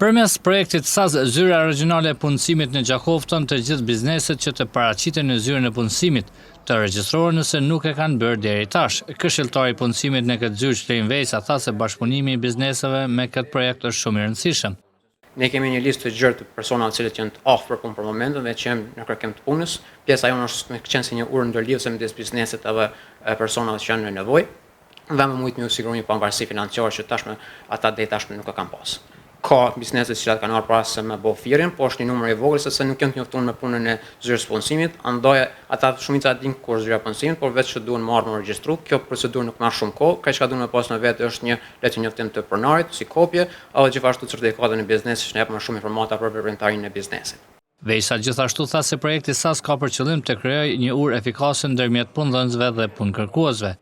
Përmes projektit SAS Zyra Regionale e Punësimit në Gjakofton, të gjithë bizneset që të paraqiten në zyrën e punësimit të regjistrojnë nëse nuk e kanë bërë deri tash. Këshilltari i punësimit në këtë zyrë Shlejn Vejsa tha se bashkëpunimi i bizneseve me këtë projekt është shumë i rëndësishëm. Ne kemi një listë të gjerë të personave të cilët janë të afër për punë për momentin dhe që janë në kërkim të punës. Pjesa jonë është me qenë si një urë ndërlidhëse midis bizneset edhe personave që janë në nevojë. Dhe më shumë u sigurojmë një pavarësi financiare që tashmë ata deri tashmë nuk e kanë pas. Ka biznese që kanë ardhur para se me bëu firën, po është një numër i vogël sepse nuk janë të njoftuar me punën e zyrës punësimit, andaj ata shumica din kur zyra punësimit, por vetë që duhen marrë me regjistru. Kjo procedurë nuk marr shumë kohë, ka çka duhen me pas në vetë është një letë njoftim të pronarit si kopje, edhe gjithashtu certifikatën e biznesit që jep më shumë informata për veprimtarinë e biznesit. Vejsa gjithashtu tha se projekti SAS ka për qëllim të krijojë një urë efikase ndërmjet punëdhënësve dhe punëkërkuesve.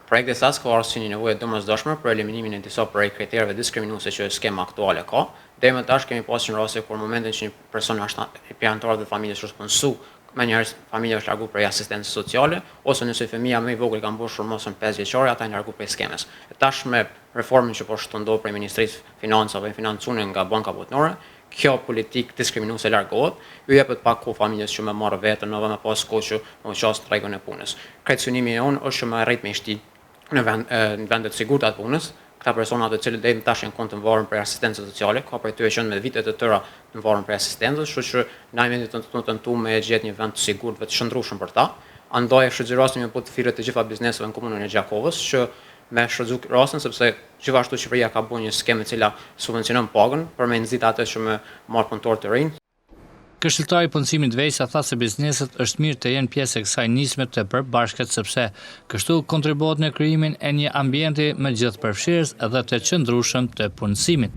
Projekti SAS ka ardhur si një nevojë domosdoshme për eliminimin e disa prej kritereve diskriminuese që skema aktuale ka. Deri më tash kemi pasur në raste kur momentin që një person është i anëtarëve të familjes është punësu, më njëherë familja është larguar prej asistencës sociale, ose nëse fëmia më i vogël ka mbushur mosën 5 vjeçare, ata janë larguar prej skemës. Tash me reformën që po shtondohet prej Ministrisë Financave dhe financuar nga Banka Botërore, kjo politikë diskriminuese largohet, ju jepet pak kohë familjes që më marrë vetën edhe më pas kohë që më qas tregun e punës. Krejtësynimi jonë është që më arrit me shti në vendet të sigurta të punës, këta persona të cilët deri më tash janë kontë varur për asistencë sociale, ka për tyre qenë me vite të tëra të varur për asistencë, kështu që na jemi të tentuar me gjetë një vend të sigurt dhe të shndrueshëm për ta. Andaj shfrytëzosim po të firët të gjitha bizneseve në komunën e Gjakovës që me shfrytëzu rastin sepse gjithashtu Shqipëria ka bërë një skemë e cila subvencionon pagën për me nxit atë që më marr punëtor të rinj. Këshilltari i punësimit Vejsa tha se bizneset është mirë të jenë pjesë e kësaj nisme të përbashkët sepse kështu kontribuohet në krijimin e një ambienti më gjithëpërfshirës dhe të qëndrueshëm të punësimit.